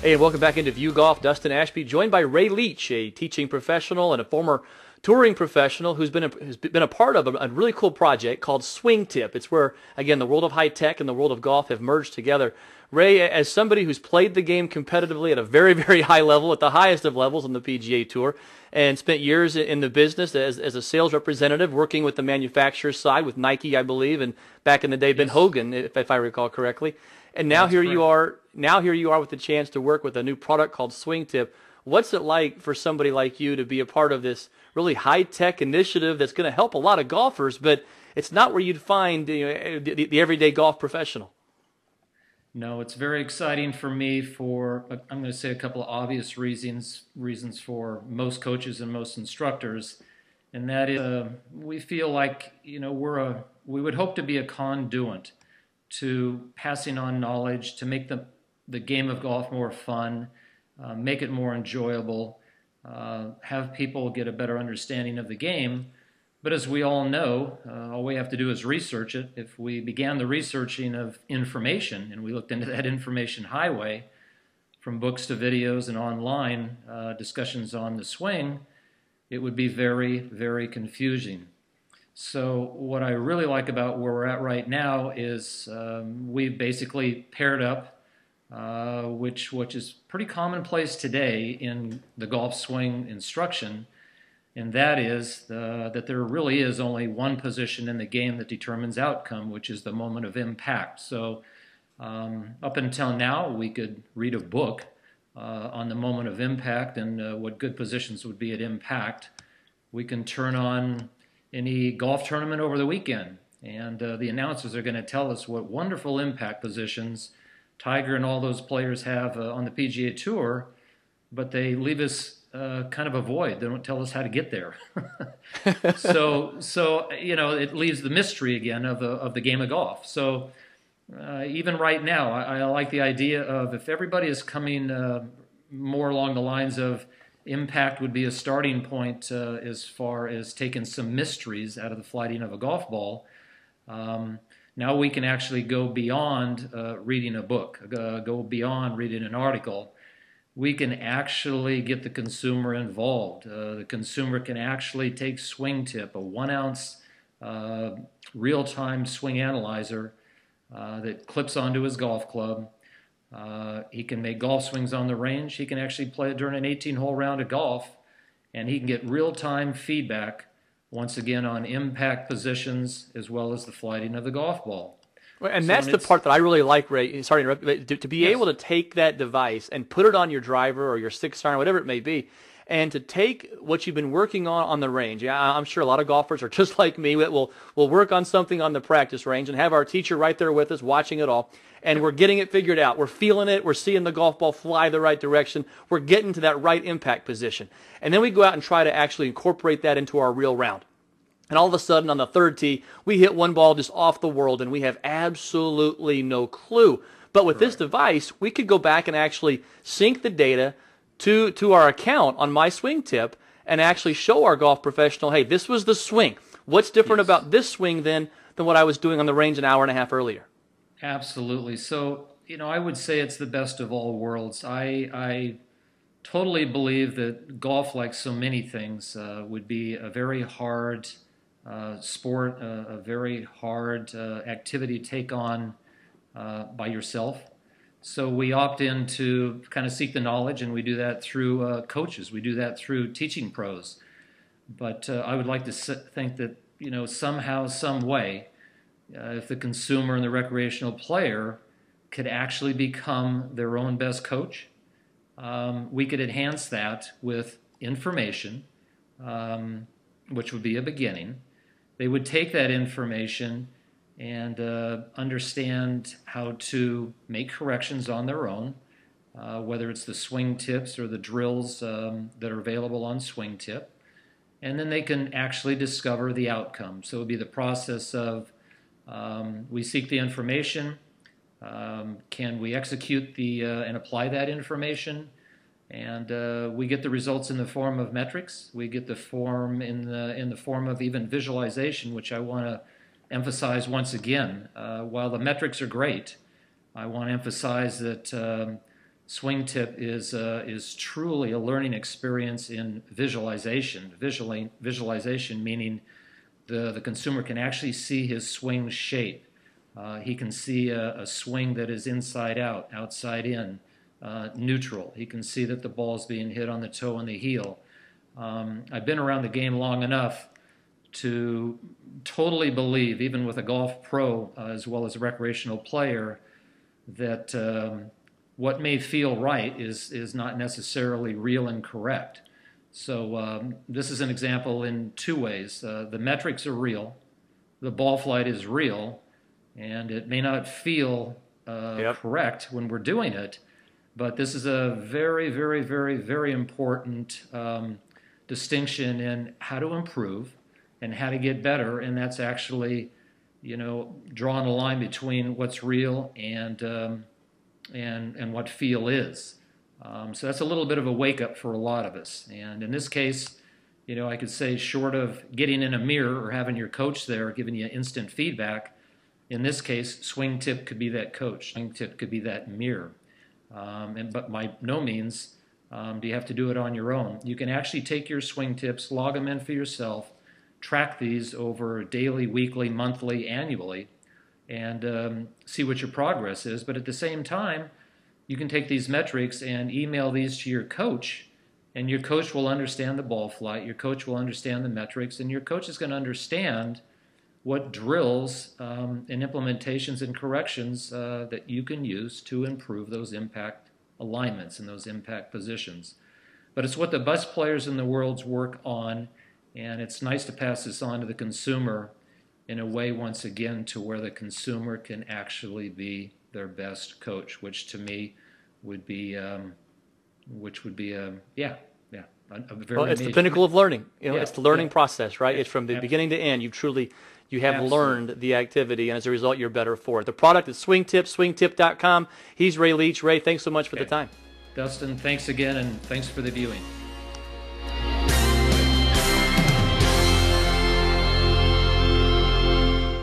Hey, and welcome back into View Golf. Dustin Ashby, joined by Ray Leach, a teaching professional and a former touring professional who's been a part of a really cool project called SwingTIP. It's where, again, the world of high tech and the world of golf have merged together. Ray, as somebody who's played the game competitively at a very, very high level, at the highest of levels on the PGA Tour, and spent years in the business as a sales representative, working with the manufacturer side with Nike, I believe, and back in the day, Ben Hogan, if I recall correctly. And now here you are. Now here you are with the chance to work with a new product called SwingTIP. What's it like for somebody like you to be a part of this really high-tech initiative that's going to help a lot of golfers, but it's not where you'd find the everyday golf professional? No, it's very exciting for me for, I'm going to say a couple of obvious reasons for most coaches and most instructors, and that is we feel like, we would hope to be a conduit to passing on knowledge, to make the game of golf more fun, make it more enjoyable, have people get a better understanding of the game. But as we all know, all we have to do is research it. If we began the researching of information, and we looked into that information highway, from books to videos and online discussions on the swing, it would be very, very confusing. So what I really like about where we're at right now is we've basically paired up, which is pretty commonplace today in the golf swing instruction, and that is that there really is only one position in the game that determines outcome, which is the moment of impact. So up until now, we could read a book on the moment of impact and what good positions would be at impact. We can turn on any golf tournament over the weekend, and the announcers are going to tell us what wonderful impact positions Tiger and all those players have on the PGA Tour, but they leave us kind of a void. They don't tell us how to get there. so it leaves the mystery again of the game of golf. So even right now, I like the idea of, if everybody is coming more along the lines of impact would be a starting point as far as taking some mysteries out of the flighting of a golf ball. Now we can actually go beyond reading a book, go beyond reading an article. We can actually get the consumer involved. The consumer can actually take SwingTIP, a 1-ounce real-time swing analyzer that clips onto his golf club. He can make golf swings on the range. He can actually play it during an 18-hole round of golf, and he can get real-time feedback, once again, on impact positions as well as the flighting of the golf ball. Well, and that's the part that I really like, Ray. Sorry to interrupt, but to be able to take that device and put it on your driver or your 6-iron, whatever it may be, and to take what you've been working on the range. I'm sure a lot of golfers are just like me. We'll work on something on the practice range and have our teacher right there with us watching it all, and we're getting it figured out. We're feeling it. We're seeing the golf ball fly the right direction. We're getting to that right impact position. And then we go out and try to actually incorporate that into our real round. And all of a sudden, on the third tee, we hit one ball just off the world, and we have absolutely no clue. But with this device, we could go back and actually sync the data to our account on my SwingTIP and actually show our golf professional, hey, this was the swing. What's different about this swing than what I was doing on the range an hour and a half earlier? Absolutely. So, I would say it's the best of all worlds. I totally believe that golf, like so many things, would be a very hard sport, a very hard activity to take on by yourself. So we opt in to kind of seek the knowledge, and we do that through coaches. We do that through teaching pros. But I would like to think that, somehow, some way, if the consumer and the recreational player could actually become their own best coach, we could enhance that with information, which would be a beginning. They would take that information and understand how to make corrections on their own, whether it's the swing tips or the drills that are available on SwingTIP. And then they can actually discover the outcome. So it would be the process of we seek the information, can we execute and apply that information, and we get the results in the form of metrics. We get the form in the form of even visualization, which I want to emphasize once again. While the metrics are great, I want to emphasize that SwingTIP is truly a learning experience in visualization. Visualization meaning the consumer can actually see his swing shape. He can see a swing that is inside out, outside in, neutral. He can see that the ball is being hit on the toe and the heel. I've been around the game long enough to totally believe, even with a golf pro as well as a recreational player, that what may feel right is not necessarily real and correct. So this is an example in two ways. The metrics are real, the ball flight is real, and it may not feel correct when we're doing it, but this is a very, very, very, very important distinction in how to improve and how to get better, and that's actually, drawing a line between what's real and what feel is. So that's a little bit of a wake-up for a lot of us. And in this case, I could say, short of getting in a mirror or having your coach there giving you instant feedback, in this case, SwingTIP could be that coach. SwingTIP could be that mirror. But by no means do you have to do it on your own. You can actually take your SwingTIPs, log them in for yourself, track these over daily, weekly, monthly, annually, and see what your progress is. But at the same time, you can take these metrics and email these to your coach, and your coach will understand the ball flight, your coach will understand the metrics, and your coach is going to understand what drills and implementations and corrections that you can use to improve those impact alignments and those impact positions. But it's what the best players in the world work on, and it's nice to pass this on to the consumer in a way, once again, to where the consumer can actually be their best coach, which to me would be, a very well, it's the pinnacle of learning. It's the learning process, right? It's from the beginning to end. You have learned the activity, and as a result, you're better for it. The product is SwingTIP, swingtip.com. He's Ray Leach. Ray, thanks so much for the time. Dustin, thanks again, and thanks for the viewing.